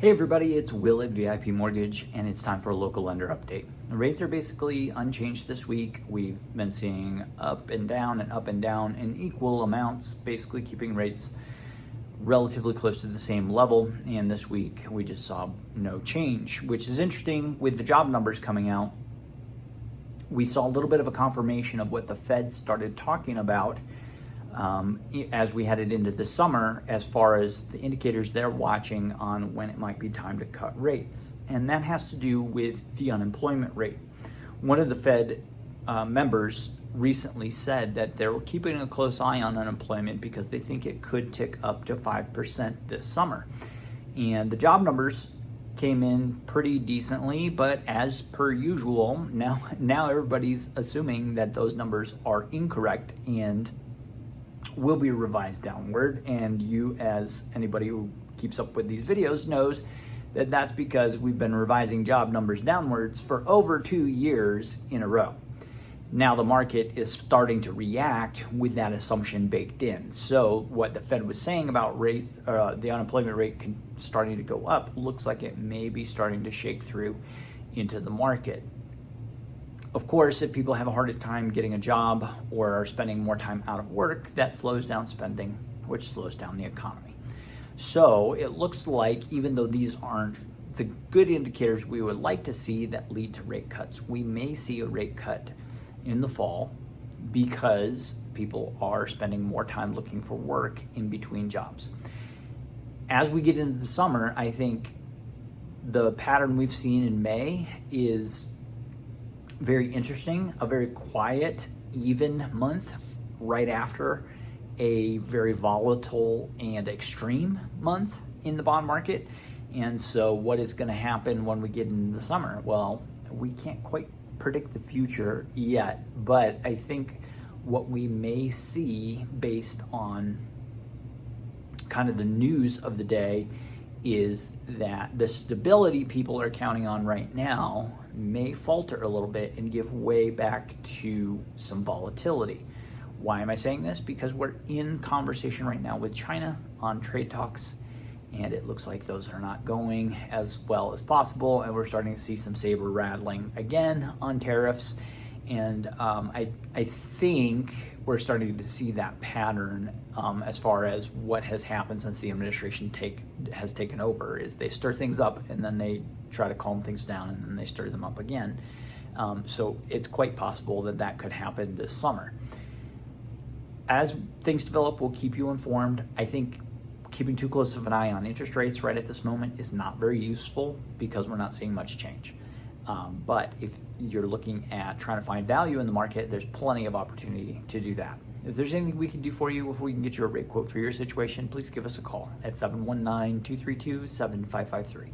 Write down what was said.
Hey everybody, it's Will at VIP Mortgage, and it's time for a local lender update. The rates are basically unchanged this week. We've been seeing up and down in equal amounts, basically keeping rates relatively close to the same level. And this week we just saw no change, which is interesting. With the job numbers coming out, we saw a little bit of a confirmation of what the Fed started talking about as we headed into the summer, as far as the indicators they're watching on when it might be time to cut rates. And that has to do with the unemployment rate. One of the Fed members recently said that they're keeping a close eye on unemployment because they think it could tick up to 5% this summer. And the job numbers came in pretty decently, but as per usual, now everybody's assuming that those numbers are incorrect and will be revised downward. And you, as anybody who keeps up with these videos, knows that that's because we've been revising job numbers downwards for over 2 years in a row. Now the market is starting to react with that assumption baked in. So what the Fed was saying about the unemployment rate starting to go up, looks like it may be starting to shake through into the market. Of course, if people have a harder time getting a job or are spending more time out of work, that slows down spending, which slows down the economy. So it looks like, even though these aren't the good indicators we would like to see that lead to rate cuts, we may see a rate cut in the fall because people are spending more time looking for work in between jobs. As we get into the summer, I think the pattern we've seen in May is very interesting. A very quiet, even month right after a very volatile and extreme month in the bond market. And so what is going to happen when we get into the summer? Well, we can't quite predict the future yet, but I think what we may see based on kind of the news of the day is that the stability people are counting on right now may falter a little bit and give way back to some volatility. Why am I saying this? Because we're in conversation right now with China on trade talks, and it looks like those are not going as well as possible, and we're starting to see some saber rattling again on tariffs. And I think we're starting to see that pattern as far as what has happened since the administration has taken over, is they stir things up and then they try to calm things down and then they stir them up again. So it's quite possible that that could happen this summer. As things develop, we'll keep you informed. I think keeping too close of an eye on interest rates right at this moment is not very useful because we're not seeing much change. But if you're looking at trying to find value in the market, there's plenty of opportunity to do that. If there's anything we can do for you, if we can get you a rate quote for your situation, please give us a call at 719-232-7553.